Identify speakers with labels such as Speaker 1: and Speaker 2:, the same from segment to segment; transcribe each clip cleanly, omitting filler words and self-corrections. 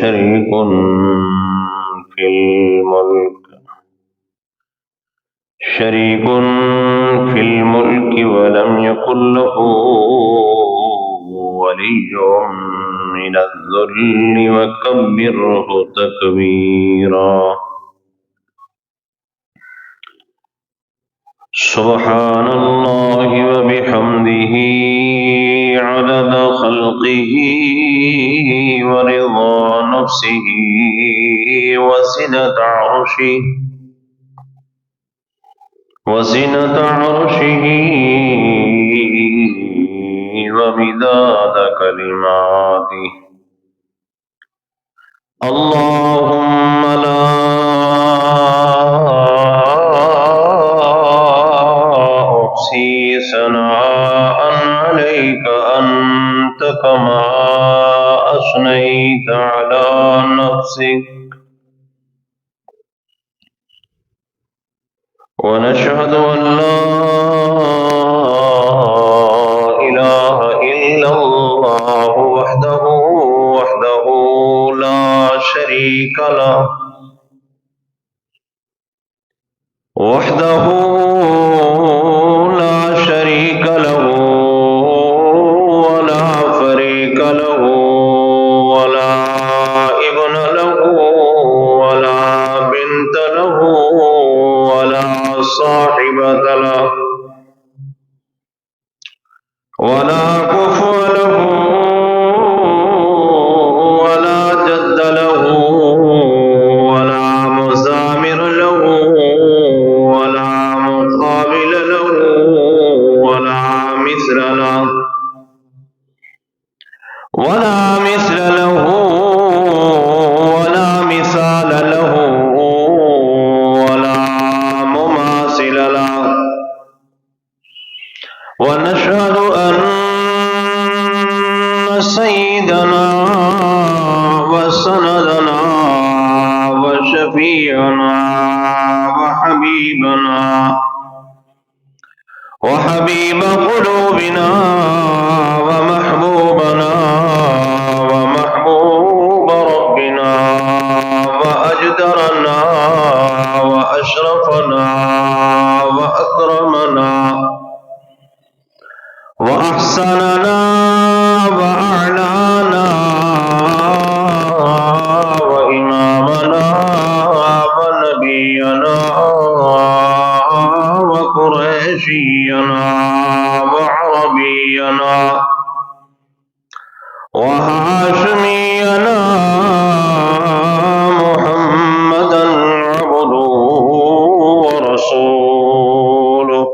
Speaker 1: شريك في الملك ولم يكن له ولي من الذل وكبره تكبيرا سبحان الله وبحمده عدد خلقه ورضا نفسه وزنة عرشه ومداد كلماته اللهم لا أحصي ثناء عليك أنت كما أثنيت على نفسك ونشهد أن لا إله إلا الله وحده لا شريك له ولا فريق له ولا ابن له ولا بنت له ولا صاحبة له ولا كفو له ولا جد له ولا مزامر له ولا مقابل له ولا مثل له ولا مثال له ولا مماثل له ونشهد أن سيدنا وسندنا وشفيعنا وحبيب قلوبنا ومحبوبنا ومحبوب ربنا وأجدرنا وأشرفنا وأكرمنا وأحسننا وأعلانا وإمامنا ونبينا وقريشينا وعربينا وهاشمينا محمدا عبده ورسوله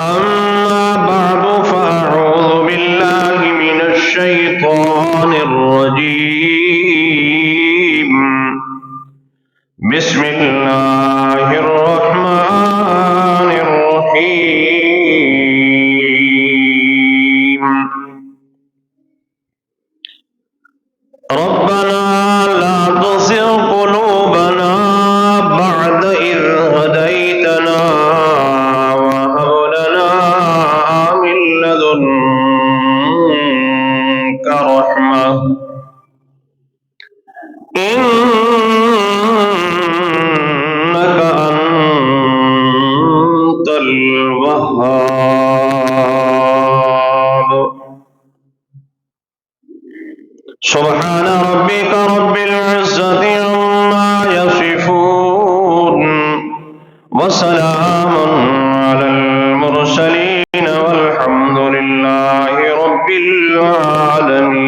Speaker 1: أما بعد فأعوذ بالله من الشيطان الرجيم بسم الله الرحمن الرحيم ربنا لا تزغ قلوبنا بعد إذ هديتنا رحمة إنك أنت الوهاب سبحان ربك رب العزة عما يصفون وسلام على المرسلين والحمد لله رب العالمين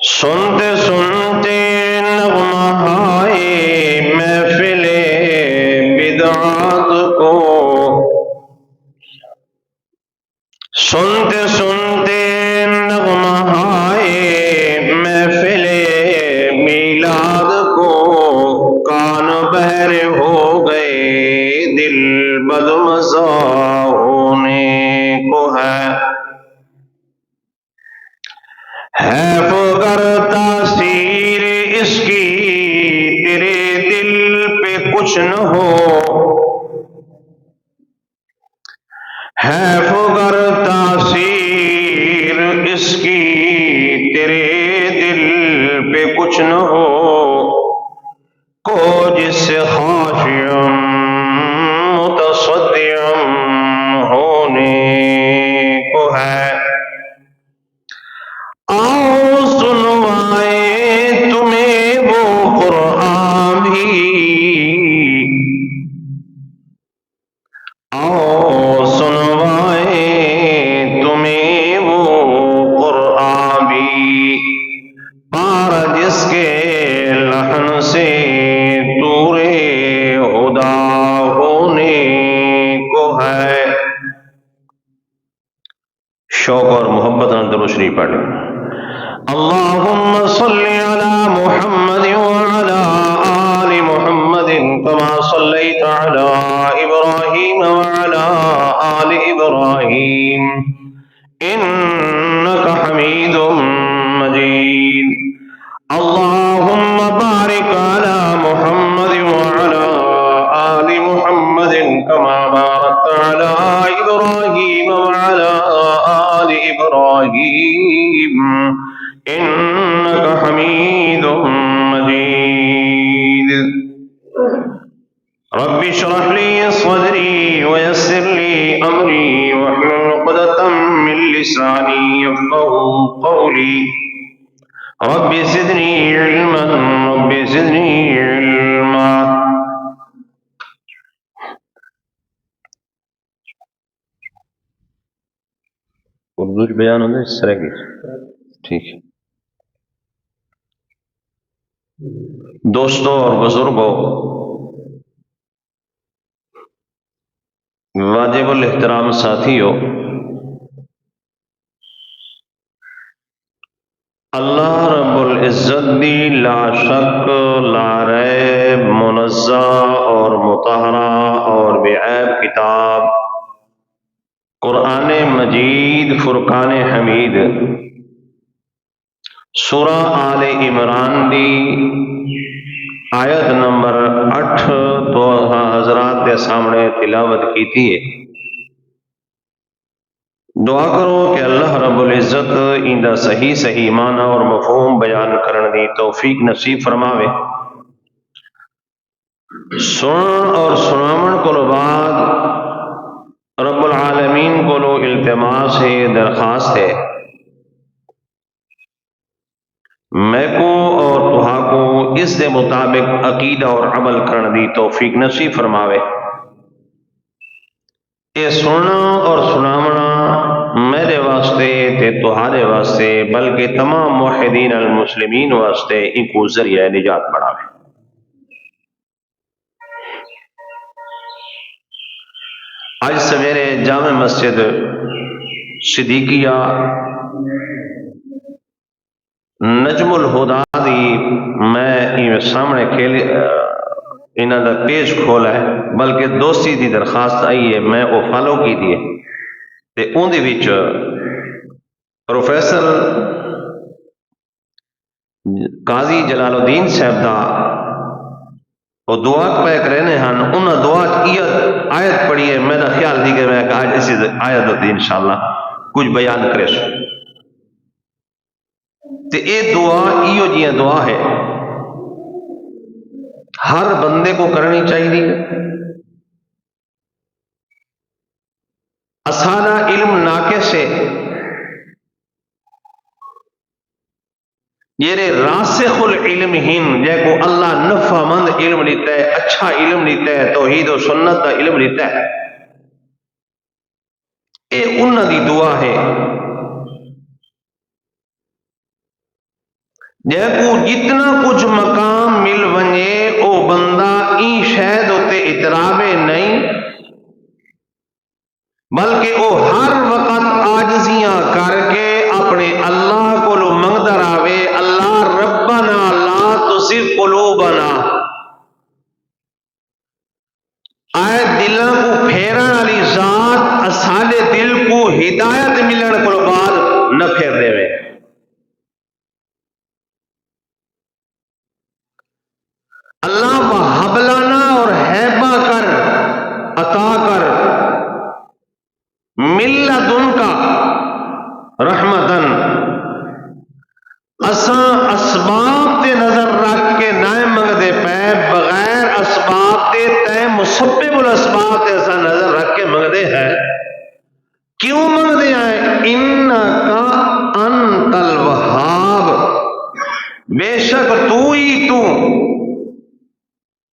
Speaker 1: سنتے سنتے نغمہائے محفل بدعات کو سنتے سنتے نغمہائے محفل میلاد کو کان بہرے ہو گئے دل بدمزہ ہونے کو ہے فگر تاثیر اس کی تیرے دل پہ کچھ نہ ہو ہے فگر تاثیر اس کی تیرے دل پہ کچھ نہ ہو کو جس سے خاشعم متصدعم ہونے کو ہے آؤ سنوائے تمہیں وہ قرآن بھی آؤ سنوائے تمہیں وہ قرآن بھی پارا جس کے لحن سے تورے ہدا ہونے کو ہے. شوق اور محبت درود شریف پڑھیں. اللهم صل على محمد وعلى آل محمد كما صليت على إبراهيم وعلى آل إبراهيم إنك حميد مجيد. اللهم بارك على محمد وعلى آل محمد كما باركت على إبراهيم وعلى آل إبراهيم إنك حميد مجيد. رب اشرح لي صدري ويسر لي أمري واحلل عقدة من لساني يفقهوا قولي. رب زدني علما رب زدني علما. اردو بیان ہوتا ہے اس طرح کی. ٹھیک ہے. دوستوں اور بزرگوں، واجب الاحترام ساتھیوں، اللہ رب العزت دی لا شک لا ریب منزہ اور مطہرہ اور بے عیب کتاب قرآن مجید فرقان حمید سورہ آل عمران دی آیت نمبر 8 تو حضرات کے سامنے تلاوت کی تھی. دعا کرو کہ اللہ رب العزت اندہ صحیح صحیح معنی اور مفہوم بیان کرن دی توفیق نصیب فرماوے. سنن اور سنامن کو بعد رب العالمین کو التماس ہے، درخواست ہے، میں کو اور تہا کو اس دے مطابق عقیدہ اور عمل کرن دی توفیق نصیب فرماوے. اے سننا اور سنامنا میرے واسطے تے تہارے واسطے بلکہ تمام موحدین المسلمین واسطے ان کو ذریعہ نجات بناوے. آج سویرے جامع مسجد صدیقیہ نجم الہدا دی میں سامنے انہاں دا پیج کھولا ہے، بلکہ دوستی دی درخواست آئی ہے، میں وہ فالو کی دی ہے. تے اون دے وچ پروفیسر قاضی جلال الدین صاحب دا وہ دعا پہ کرنے ہیں، انہاں دعا کی آیت پڑھی ہے. میرا خیال تھی کہ میں آج اسی آیت ہوتی انشاءاللہ کچھ بیان کرے سو. تے اے دعا ایو جیاں دعا ہے، ہر بندے کو کرنی چاہیے. اسانا علم ناقص ہے، یہ راسخ العلم ہن جے کو اللہ نفع مند علم لیتا ہے، اچھا علم لیتا ہے، توحید و سنت کا علم لیتا ہے. اے انہاں دی دعا ہے جے کو جتنا کچھ مقام مل ونجے او بندہ این شہد ہوتے اترابے نہیں، بلکہ او ہر وقت آجزیاں کر کے اپنے اللہ کو منگدا راوے، اللہ ربنا لا تزغ قلوبنا. آئے دلاں کو پھیرن والی ذات اساڈے دل کو ہدایت ملن کو بعد نہ پھیر دے وے. اللہ وہب لنا اور ہیبہ کر عطا کر ملدن کا رحمتن، اساں اسباب تے نظر رکھ کے نہ منگدے پے، بغیر اسباب تے تے مسبب الاسباب تے اساں نظر رکھ کے منگدے ہیں۔ کیوں منگدے ہیں؟ انکا انت الوہاب، بے شک تو ہی تو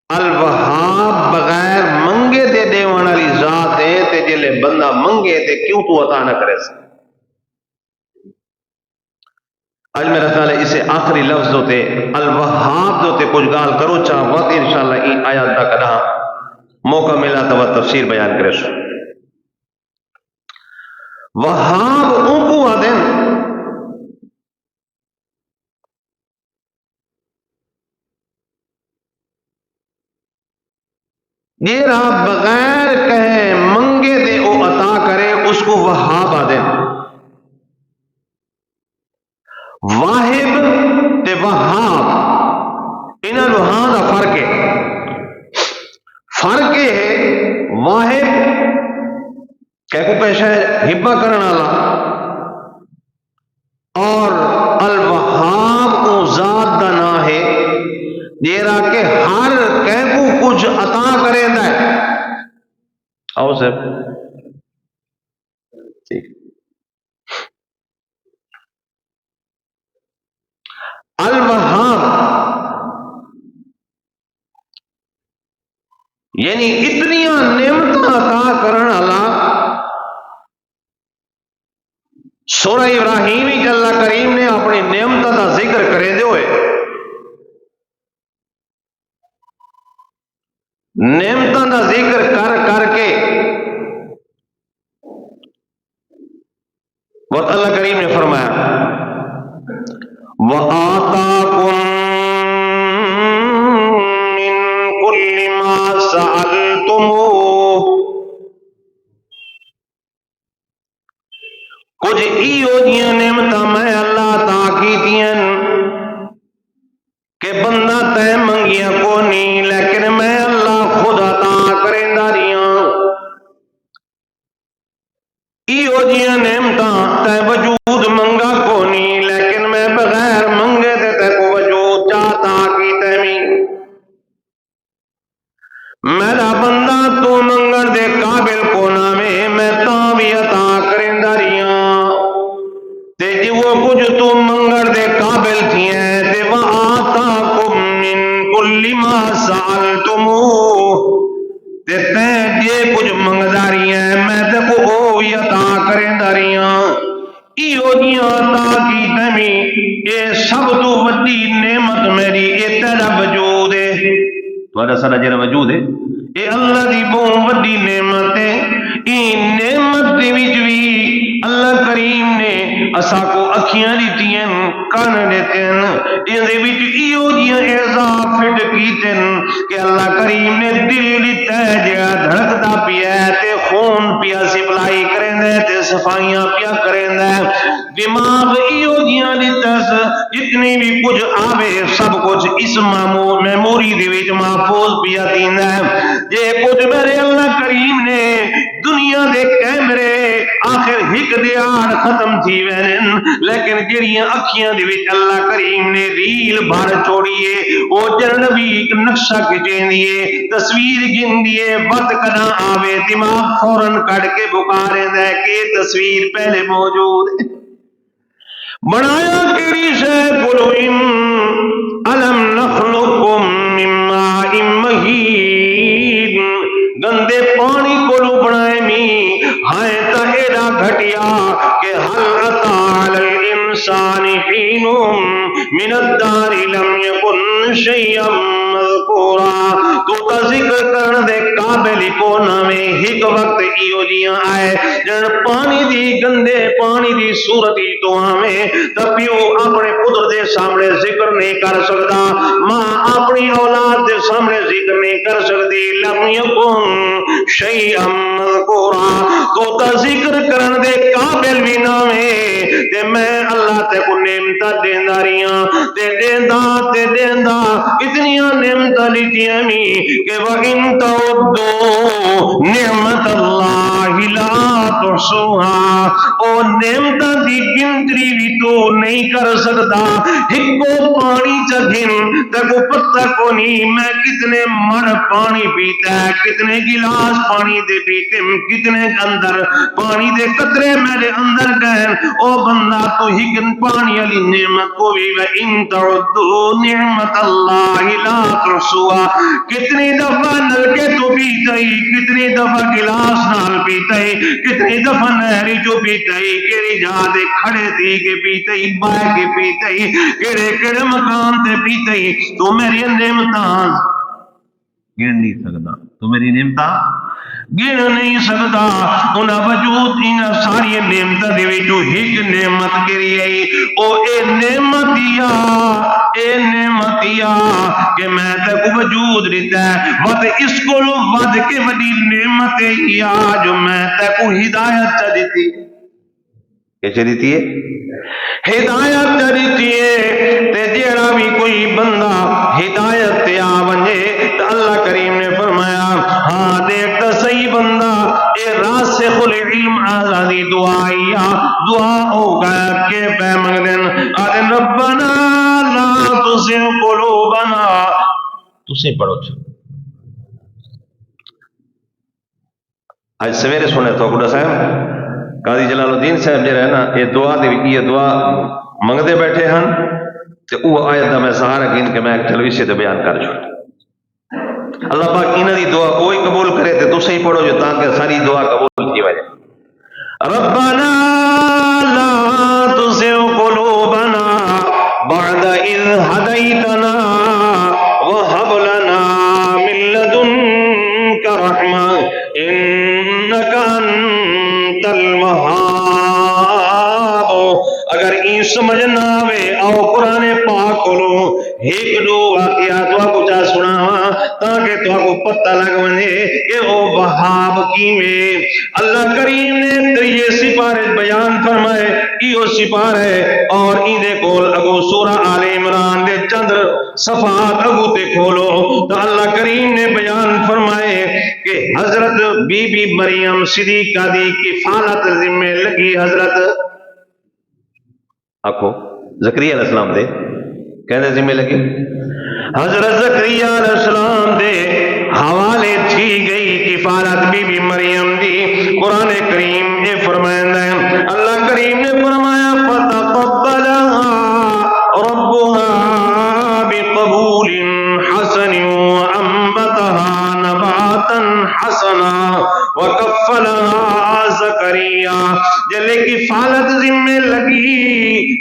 Speaker 1: الوہاب، بغیر منگے دے دیوان والی ذات ہے، تے جلے بندہ منگے تے کیوں تو عطا نہ کرے سا۔ آج میرا خیال ہے اسے آخری لفظ ہوتے الوہاب ہوتے کچھ گال کرو چاہ وقت انشاءاللہ این آیات دا کدا موقع ملا تو وہ تفسیر بیان کرے سو۔ وہاب اون کو آدن جیرا بغیر کہے منگے دے او عطا کرے، اس کو وہاب آدن۔ واہب تے وہاب انہاں لوہاں دا فرق ہے۔ فرق ہے واہب کہ کو پیشہ ہبہ کرنا والا، اور الوہاب او ذات دا نا ہے جیرا کہ ہر کہ کو کچھ عطا کرے دا ہے۔ آؤ صاحب ٹھیک، الوہاب یعنی اتنیاں نعمتاں عطا کرن والا۔ سورہ ابراہیم ہی اللہ کریم نے اپنی نعمتاں دا ذکر کرے دے ہوئے، نعمتاں دا ذکر کر کر کے وہ اللہ کریم نے فرمایا وَآتَاكُم مِّن كُلِّ مَا سَأَلْتُمُوهُ، کچھ ایو جیاں نعمتاں میں اللہ عطا کیتیاں کہ بندہ تے منگیاں کو نہیں، لیکن میں اللہ خود عطا کریندا رہیاں۔ ایو جیاں نعمتاں تے وجود منگا کو نہیں، لیکن میں بغیر منگے تے کو وجود چاہتا کیتے میں۔ میرا بندہ تو منگن دے قابل کو نہ میں تاں بھی عطا کریندا رہیاں، تے جی وہ کچھ تو منگن دے قابل تھی ہیں تے وَآتَاكُم مِّن كُلِّ مَا سَأَلْتُمُوهُ، تے جے کچھ منگدا رہیاں میں تے کو او بھی عطا کریندا رہیاں۔ ایو جیاں عطا کیتے میں، اے سب تو وڈی نعمت میری اے تیرا وجود ہے، تھوڑا سارا جڑا وجود ہے اے اللہ دی بہت وڈی نعمت ہے۔ این نعمت دے وچ بھی اللہ کریم نے اسا کو اکھیاں دیتیاں، کان دیتن، ان دے وچ ایو جیاں اعزاز فٹ کیتن کہ اللہ کریم نے دل دیتا ہے جڑا دھڑکدا پیا ہے تے خون پیا سپلائی کریندا ہے تے صفائیاں پیا کریندا ہے۔ دماغ ایو جیاں دیتا ہے جتنی بھی کچھ آوے سب کچھ اس میموری دے وچ محفوظ پیا دیندا ہے۔ جے کچھ میرے اللہ کریم نے دنیا دے کیمرے آخر ہک دیار ختم تھی وینن، لیکن جڑیاں اکھیاں دے وچ اللہ کریم نے ریل بھر چھوڑی ہے، او جڑن بھی ایک نقشہ کھچیندی ہے، تصویر گھندی ہے، وقت کنا آوے دماغ فوراً کٹ کے بکاریندا ہے کہ تصویر پہلے موجود ہے۔ بنایا کیڑی شے کولو علم نخلقکم من ماء مہین، گندے پانی کولو بنائے می ہائے تا ایڈا گھٹیا کہ حل اتی علی الانسان حین من الدار لم یکن شیئا مذکورا۔ تو تا ذکر کرن دے قابل کو نامے ایک وقت ایو جیاں آئے جن پانی دی گندے پانی دی صورتی تو ہمیں تبیو اپنے پتر دے سامنے ذکر نہیں کر سکتا، ماں اپنی اولاد دے سامنے ذکر نہیں کر سکتی، لم یکن شیئا مذکورا۔ تو تا ذکر کرن دے قابل بھی نہ میں تے میں اللہ تے کو نعمتاں دیندا رہیاں تے دیندا اتنیاں نعمتاں دیتیاں می کہ وَإِن تَعُدُّوا نِعْمَتَ اللَّهِ لَا تحصوها، او نعمتاں دی گنتری بھی تو نہیں کر سکتا. ہکو پانی چگن تکو پتہ کو نہیں میں کتنے مڑ پانی پیتا ہے، کتنے گلاس پانی دے پیتے، کتنے اندر پانی دے قطرے میرے اندر گئے. او بندہ تو ہکن پانی علی نعمت کو بھی وَإِن تَعُدُّوا نِعْمَتَ اللَّهِ لَا تُحْصُوهَا، کتنی دفعہ نلکے تو پیتا ہی، کتنی دفعہ گلاس نال پیتا ہی، کتنی دفعہ نہری جو پیتا ہی، کیڑی جا دے کھڑے تھی کہ پیتا ہی، بائے کے پیتا ہی، کیڑے مقام تے پیتا ہی. تو میری نعمتاں گن نہیں سکتا، تو میری نعمتاں گن نہیں سکتا. انہاں وجود انہاں ساری نعمتاں دے وچوں ایک نعمت کری آئی، او اے نعمتیا کہ میں تے کو وجود دیتا ہے. ود اس کو ود کے وڈی نعمت یا جو میں تے کو ہدایت چا دیتی. کیسے دیتی ہے؟ ہدایت چا دیتی ہے. تے جیڑا بھی کوئی بندہ ہدایت تے آ ونجے تو اللہ کریم نے فرمایا ہاں دیکھ تا صحیح بندہ اے راسخ العلم آزادی دعائیا دعا ہوگا کہ پہ مگدن آدن ربنا لا تزغ قلوبنا. تسی پڑھو چھو آج سویرے سنے تو گڈا صاحب قاضی جلال الدین صاحب جڑا ہے نا یہ دعا دی یہ دعا منگدے بیٹھے ہن تے او آیت دا میں سہارا گن کے میں چلو اسے تے بیان کر چھوڑ. اللہ پاک انہاں دی دعا کوئی قبول کرے تے تسی پڑھو جو تاکہ ساری دعا قبول تھی وجے. ربنا لا تزغ قلوبنا بعد إذ هديتنا وهب لنا من لدنك رحمة إنك أنت الوهاب. اگر این سمجھ نہ آوے او قرآن پاک کھولو ایک دو واقعات کو چا سنا تاکہ تو کو پتہ لگ ونے کہ او وہاب کیویں. اللہ کریم نے یہ سپارے بیان فرمائے ایو سپارے اور این دے کول اگو سورہ آل عمران دے چند صفحات اگو تے کھولو تو اللہ کریم نے بیان فرمائے کہ حضرت بی بی مریم صدیقہ دی کفالت ذمہ لگی. حضرت آکھو زکریا علیہ السلام دے کہنے ذمہ لگی. حضرت زکریا علیہ السلام دے حوالے تھی گئی کفالت بی بی مریم دی. قرآن کریم نے فرمایا اللہ کریم نے فرمایا فتقبلها ربها بقبول حسن وانبتها نباتا حسنا وکفلها زکریا. جلے کفالت ذمہ لگی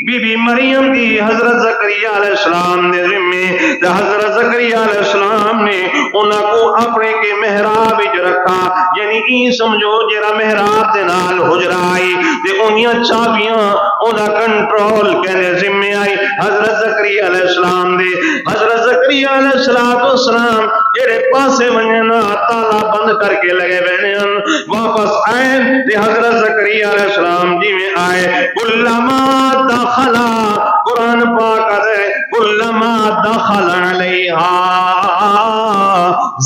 Speaker 1: بی بی مریم دی حضرت زکریا علیہ السلام نے ذمہ تے حضرت زکریا علیہ السلام نے انہاں کو اپنے کے محراب وچ رکھا. یعنی این سمجھو جڑا محراب دے نال حجرہ آئی تے اونیاں چابیاں انہاں کنٹرول کہنے ذمہ آئی حضرت زکریا علیہ السلام دے. حضرت زکریا علیہ السلام جڑے پاسے ونجنا تالا بند کر کے لگے بیٹھے ہیں واپس آئے تے حضرت زکریا علیہ السلام جی میں آئے کلما دخلا قرآن پاک ہے کلما دخل علیہا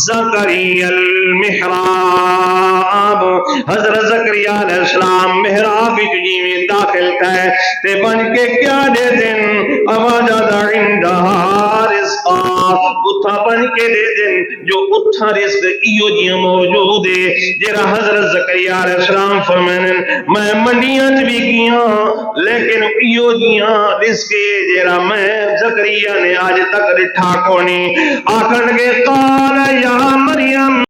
Speaker 1: زکریا المحراب. حضرت زکریا علیہ السلام محراب جی میں داخل ہے تے بن کے کیا دے دن اوجد عندها رزقا اتھا بن کے دے دن جو اتھا رزق ایو جی موجود ہے جرا حضرت زکریا علیہ السلام فرمائیں میں منڈیاں بھی کیاں لیکن ایو جیاں رزق جرا میں زکریا نے آج تک ڈٹھا کونی. آکھن کے قال یا مریم